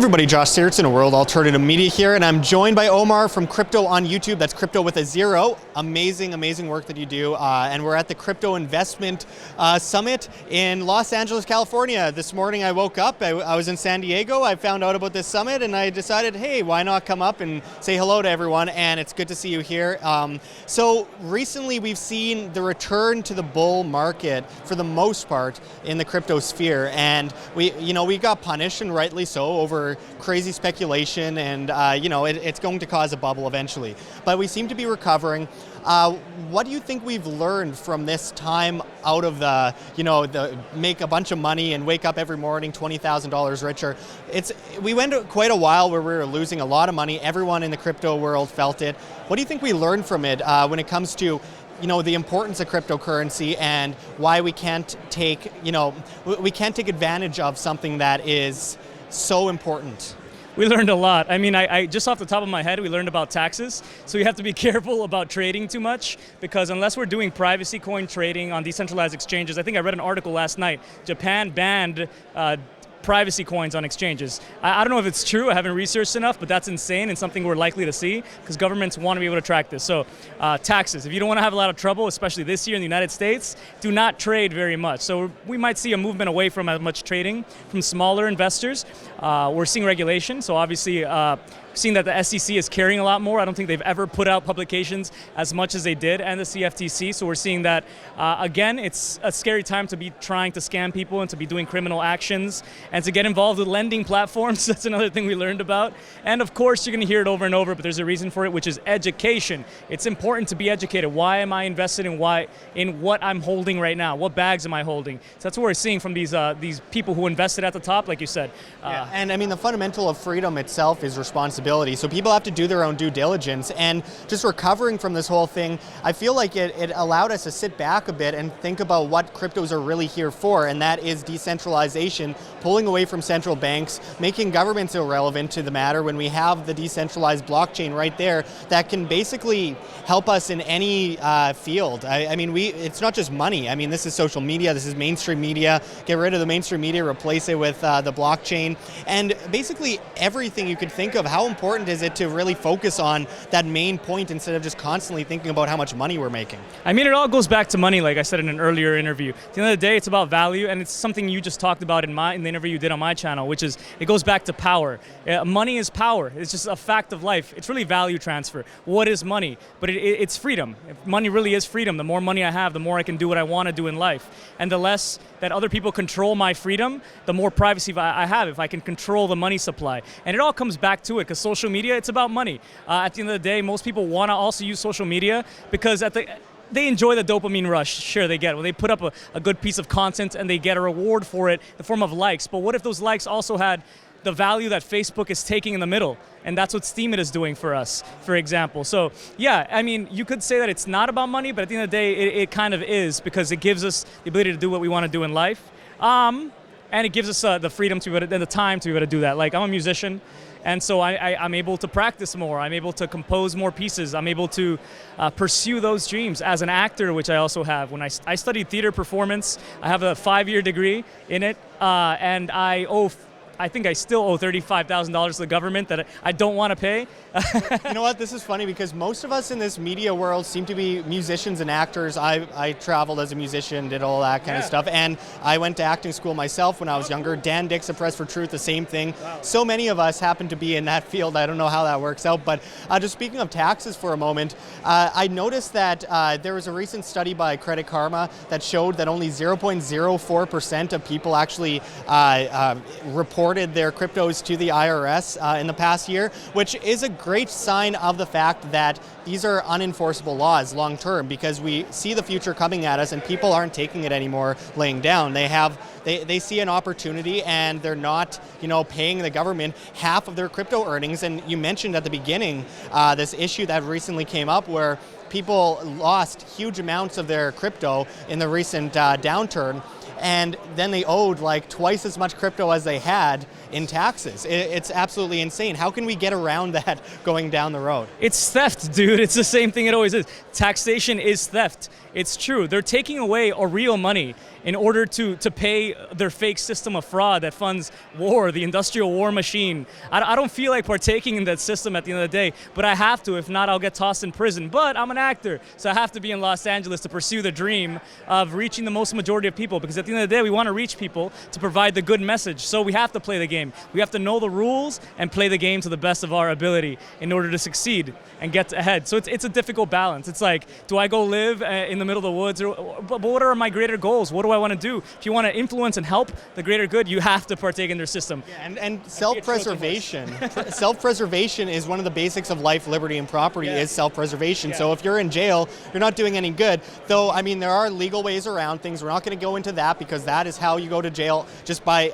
everybody, Josh Sigurdson of World Alternative Media here, and I'm joined by Omar from Crypt0 on YouTube. That's Crypt0 with a 0. Amazing, amazing work that you do. And we're at the Crypto Investment Summit in Los Angeles, California. This morning I woke up, I was in San Diego, I found out about this summit, and I decided, hey, why not come up and say hello to everyone, and it's good to see you here. So recently we've seen the return to the bull market for the most part in the crypto sphere, and we got punished, and rightly so, over crazy speculation, and it's going to cause a bubble eventually. But we seem to be recovering. What do you think we've learned from this time out of the make a bunch of money and wake up every morning $20,000 richer? We went quite a while where we were losing a lot of money. Everyone in the crypto world felt it. What do you think we learned from it when it comes to the importance of cryptocurrency and why we can't take advantage of something that is so important? We learned a lot. I mean, I just off the top of my head, we learned about taxes. So we have to be careful about trading too much, because unless we're doing privacy coin trading on decentralized exchanges, I think I read an article last night, Japan banned privacy coins on exchanges. I don't know if it's true, I haven't researched enough, but that's insane and something we're likely to see because governments want to be able to track this. So taxes, if you don't want to have a lot of trouble, especially this year in the United States, do not trade very much. So we might see a movement away from as much trading from smaller investors. We're seeing regulation, so obviously seeing that the SEC is caring a lot more. I don't think they've ever put out publications as much as they did, and the CFTC. So we're seeing that, again, it's a scary time to be trying to scam people and to be doing criminal actions and to get involved with lending platforms. That's another thing we learned about. And of course, you're going to hear it over and over, but there's a reason for it, which is education. It's important to be educated. Why am I invested in what I'm holding right now? What bags am I holding? So that's what we're seeing from these people who invested at the top, like you said. Yeah. And I mean, the fundamental of freedom itself is responsibility. So people have to do their own due diligence, and just recovering from this whole thing, I feel like it allowed us to sit back a bit and think about what cryptos are really here for, and that is decentralization, pulling away from central banks, making governments irrelevant to the matter when we have the decentralized blockchain right there that can basically help us in any field. I mean, it's not just money. I mean, this is social media, this is mainstream media. Get rid of the mainstream media, replace it with the blockchain, and basically everything you could think of. How important is it to really focus on that main point instead of just constantly thinking about how much money we're making? I mean, it all goes back to money, like I said in an earlier interview. At the end of the day, it's about value, and it's something you just talked about in the interview you did on my channel, which is it goes back to power. Money is power. It's just a fact of life. It's really value transfer. What is money? But it's freedom. If money really is freedom. The more money I have, the more I can do what I want to do in life. And the less that other people control my freedom, the more privacy I have if I can control the money supply. And it all comes back to it, because social media, it's about money. At the end of the day, most people want to also use social media because they enjoy the dopamine rush. Sure, they get it. When they put up a good piece of content and they get a reward for it in the form of likes. But what if those likes also had the value that Facebook is taking in the middle? And that's what Steemit is doing for us, for example. So yeah, I mean, you could say that it's not about money, but at the end of the day, it kind of is, because it gives us the ability to do what we want to do in life. And it gives us the freedom to and the time to be able to do that. Like, I'm a musician, and so I'm able to practice more. I'm able to compose more pieces. I'm able to pursue those dreams. As an actor, which I also have, when I studied theater performance, I have a 5-year degree in it, and I think I still owe $35,000 to the government that I don't want to pay. You know what, this is funny because most of us in this media world seem to be musicians and actors. I traveled as a musician, did all that kind of stuff, and I went to acting school myself when I was younger. Dan Dix at Press for Truth, the same thing. Wow. So many of us happen to be in that field. I don't know how that works out, but just speaking of taxes for a moment, I noticed that there was a recent study by Credit Karma that showed that only 0.04% of people actually reported their cryptos to the IRS in the past year, which is a great sign of the fact that these are unenforceable laws long term, because we see the future coming at us and people aren't taking it anymore laying down. They see an opportunity, and they're not paying the government half of their crypto earnings. And you mentioned at the beginning this issue that recently came up where people lost huge amounts of their crypto in the recent downturn, and then they owed like twice as much crypto as they had in taxes. It's absolutely insane. How can we get around that going down the road? It's theft, dude. It's the same thing it always is. Taxation is theft. It's true. They're taking away our real money. in order to pay their fake system of fraud that funds war, the industrial war machine. I don't feel like partaking in that system at the end of the day, but I have to. If not, I'll get tossed in prison. But I'm an actor, so I have to be in Los Angeles to pursue the dream of reaching the most majority of people, because at the end of the day, we want to reach people to provide the good message. So we have to play the game. We have to know the rules and play the game to the best of our ability in order to succeed and get ahead. So it's a difficult balance. It's like, do I go live in the middle of the woods? But what are my greater goals? What do I want to do? If you want to influence and help the greater good, you have to partake in their system. Yeah, and self-preservation. Self-preservation is one of the basics of life, liberty, and property is self-preservation. So if you're in jail, you're not doing any good. Though, I mean, there are legal ways around things. We're not going to go into that because that is how you go to jail, just by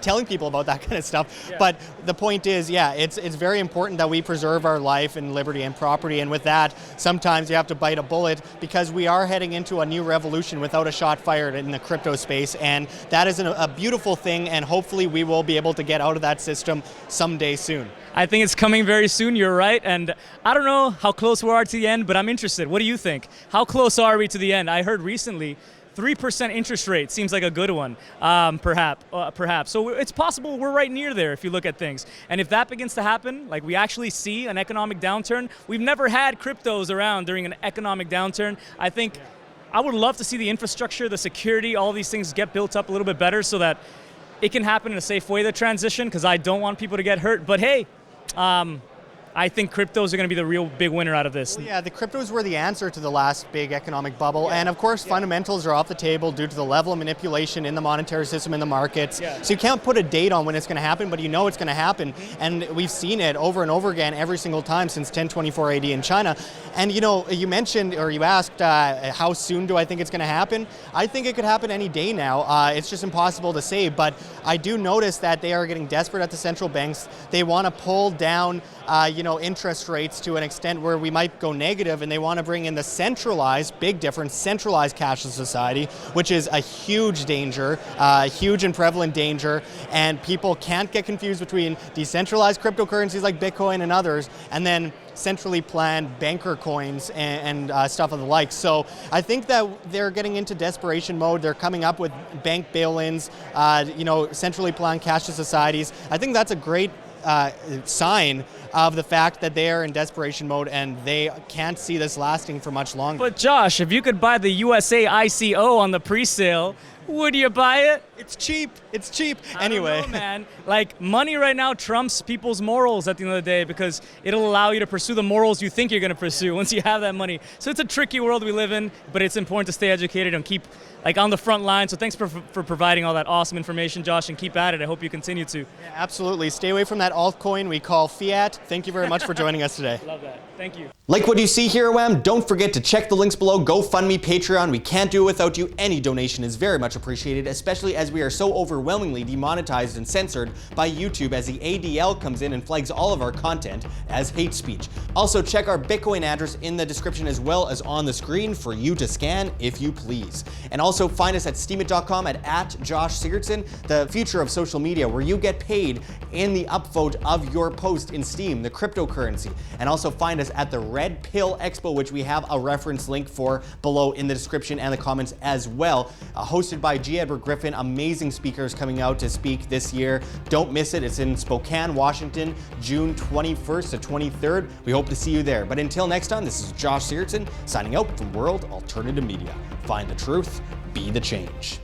telling people about that kind of stuff. Yeah. But the point is, it's very important that we preserve our life and liberty and property. And with that, sometimes you have to bite a bullet, because we are heading into a new revolution without a shot fired in the crypto space. And that is a beautiful thing. And hopefully we will be able to get out of that system someday soon. I think it's coming very soon, you're right. And I don't know how close we are to the end, but I'm interested. What do you think? How close are we to the end? I heard recently 3% interest rate seems like a good one, perhaps. So it's possible we're right near there if you look at things. And if that begins to happen, like we actually see an economic downturn, we've never had cryptos around during an economic downturn. I think I would love to see the infrastructure, the security, all these things get built up a little bit better so that it can happen in a safe way, the transition, because I don't want people to get hurt. But hey, I think cryptos are going to be the real big winner out of this. Well, yeah, the cryptos were the answer to the last big economic bubble. And of course, fundamentals are off the table due to the level of manipulation in the monetary system, in the markets. So you can't put a date on when it's going to happen, but you know it's going to happen. And we've seen it over and over again every single time since 1024 AD in China. And you mentioned, or you asked, how soon do I think it's going to happen? I think it could happen any day now. It's just impossible to say, but I do notice that they are getting desperate at the central banks. They want to pull down interest rates to an extent where we might go negative, and they want to bring in the centralized cashless society, which is a huge danger, huge and prevalent danger, and people can't get confused between decentralized cryptocurrencies like Bitcoin and others, and then centrally planned banker coins and stuff of the like. So I think that they're getting into desperation mode. They're coming up with bank bail-ins, centrally planned cashless societies. I think that's a great sign of the fact that they are in desperation mode and they can't see this lasting for much longer. But Josh, if you could buy the USA ICO on the pre-sale, would you buy it? It's cheap. It's cheap. Anyway. I don't know, man. Like, money right now trumps people's morals at the end of the day, because it'll allow you to pursue the morals you think you're going to pursue once you have that money. So it's a tricky world we live in, but it's important to stay educated and keep on the front line. So thanks for providing all that awesome information, Josh, and keep at it. I hope you continue to. Yeah, absolutely. Stay away from that altcoin we call fiat. Thank you very much for joining us today. Love that. Thank you. Like what you see here, WAM? Don't forget to check the links below. GoFundMe, Patreon. We can't do it without you. Any donation is very much appreciated, especially as we are so overwhelmingly demonetized and censored by YouTube, as the ADL comes in and flags all of our content as hate speech. Also, check our Bitcoin address in the description as well as on the screen for you to scan if you please. And also find us at steemit.com at Josh Sigurdson, the future of social media, where you get paid in the upvote of your post in Steem, the cryptocurrency. And also find us at the Red Pill Expo, which we have a reference link for below in the description and the comments as well. Hosted by G. Edward Griffin, amazing speakers coming out to speak this year. Don't miss it. It's in Spokane, Washington, June 21st to 23rd. We hope to see you there. But until next time, this is Josh Sigurdson signing out from World Alternative Media. Find the truth, be the change.